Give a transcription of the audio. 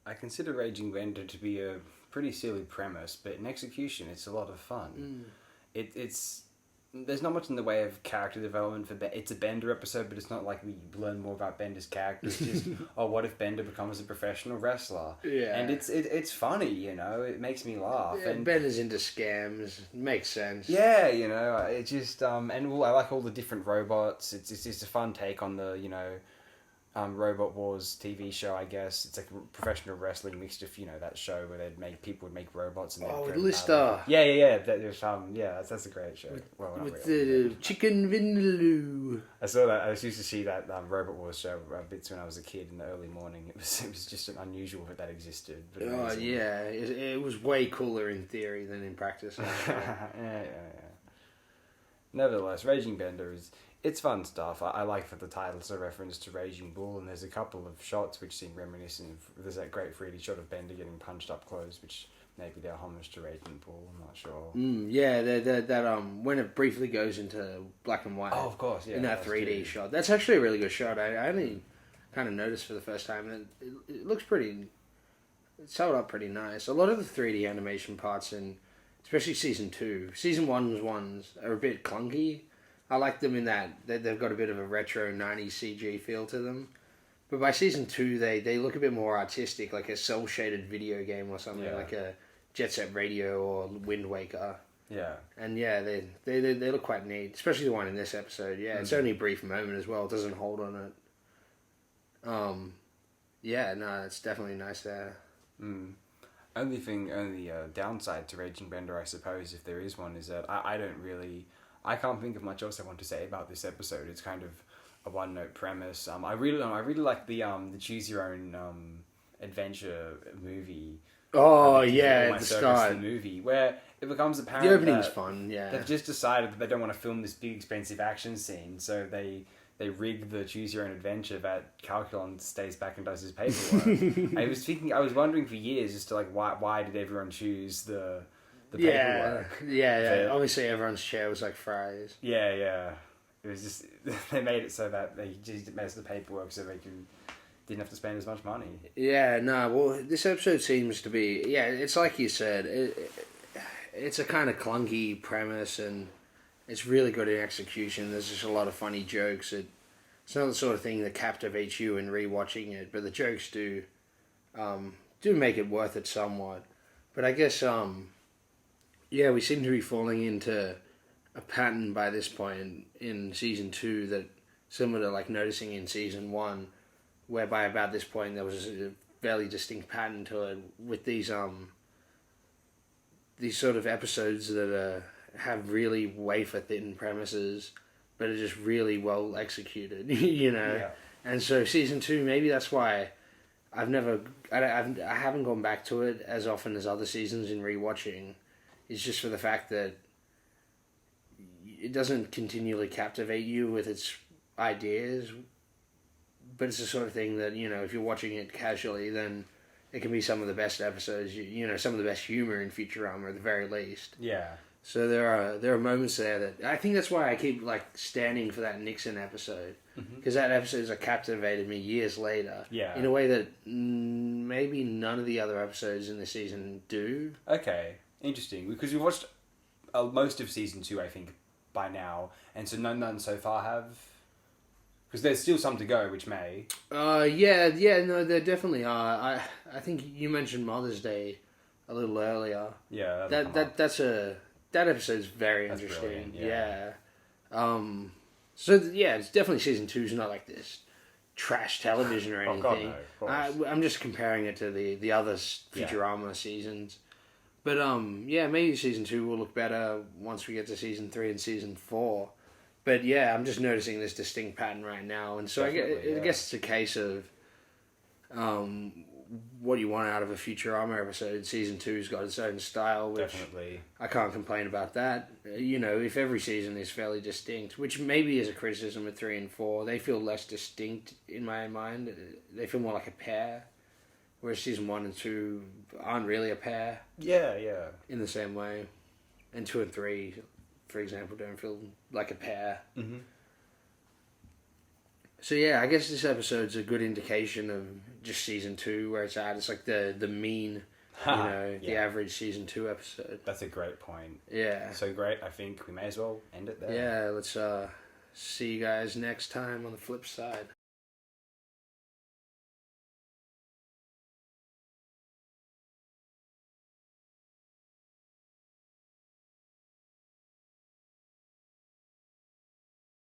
I consider Raging Bender to be a pretty silly premise, but in execution, it's a lot of fun. It's there's not much in the way of character development for it's a Bender episode, but it's not like we learn more about Bender's character. It's just what if Bender becomes a professional wrestler? Yeah, and it's funny, you know. It makes me laugh. Yeah, and Bender's into scams. Makes sense. Yeah, you know, it just I like all the different robots. It's just a fun take on the Robot Wars TV show, I guess. It's like a professional wrestling mixed with, that show where people would make robots. And with Lister. Yeah. That's a great show. With the Chicken Vindaloo. I saw that. I used to see that Robot Wars show bits when I was a kid in the early morning. It was just unusual that existed. But yeah. It was way cooler in theory than in practice. Yeah. Nevertheless, Raging Bender it's fun stuff. I like that the title's a reference to Raging Bull, and there's a couple of shots which seem reminiscent of... There's that great 3D shot of Bender getting punched up close, which maybe they're homage to Raging Bull, I'm not sure. Yeah, that when it briefly goes into black and white. Oh, of course, yeah. In that 3D shot. That's actually a really good shot. I only kind of noticed for the first time that it looks pretty... It's held up pretty nice. A lot of the 3D animation parts in... Especially Season 2. Season 1's ones are a bit clunky. I like them in that they've got a bit of a retro 90s CG feel to them. But by Season 2, they look a bit more artistic, like a cel-shaded video game or something, like a Jet Set Radio or Wind Waker. Yeah. And yeah, they look quite neat, especially the one in this episode. Yeah, it's only a brief moment as well. It doesn't hold on it. Yeah, no, it's definitely nice there. Only downside to Raging Bender, I suppose, if there is one, is that I can't think of much else I want to say about this episode. It's kind of a one-note premise. I really like the Choose Your Own adventure movie. Oh yeah, at the start, the movie where it becomes apparent the opening was fun. Yeah, they've just decided that they don't want to film this big expensive action scene, so they rig the Choose Your Own Adventure that Calculon stays back and does his paperwork. I was wondering for years as to like why did everyone choose the paperwork. Yeah. Obviously, everyone's chair was like fries. Yeah. It was just... They made it so that they just messed the paperwork so they didn't have to spend as much money. Yeah, no, well, this episode seems to be... Yeah, it's like you said. It's a kind of clunky premise, and it's really good in execution. There's just a lot of funny jokes. It's not the sort of thing that captivates you in rewatching it, but the jokes do make it worth it somewhat. But I guess... Yeah, we seem to be falling into a pattern by this point in Season 2 that similar to like noticing in Season 1, whereby about this point there was a fairly distinct pattern to it with these sort of episodes that have really wafer thin premises but are just really well executed, Yeah. And so Season 2, maybe that's why I haven't gone back to it as often as other seasons in rewatching. It's just for the fact that it doesn't continually captivate you with its ideas, but it's the sort of thing that, if you're watching it casually, then it can be some of the best episodes, some of the best humor in Futurama at the very least. Yeah. So there are moments there that... I think that's why I keep, standing for that Nixon episode, because that episode has captivated me years later. Yeah. In a way that maybe none of the other episodes in the season do. Okay. Interesting, because we've watched most of Season 2, I think, by now, and so none so far have... Because there's still some to go, which may... No, there definitely are. I think you mentioned Mother's Day a little earlier. Yeah, that episode's very interesting. Brilliant, yeah. It's definitely Season 2's not like this trash television or anything. God, no, of course. I'm just comparing it to the other Futurama seasons. But, maybe Season 2 will look better once we get to Season 3 and Season 4. But, yeah, I'm just noticing this distinct pattern right now. And so I guess it's a case of what you want out of a Futurama episode. Season 2's got its own style, which I can't complain about that. If every season is fairly distinct, which maybe is a criticism of 3 and 4, they feel less distinct in my mind. They feel more like a pair. Whereas Season 1 and 2 aren't really a pair. Yeah. In the same way. And 2 and 3, for example, don't feel like a pair. Mm-hmm. So yeah, I guess this episode's a good indication of just season 2 where it's at. It's like the mean, the average season 2 episode. That's a great point. Yeah. So great, I think we may as well end it there. Yeah, let's see you guys next time on the flip side.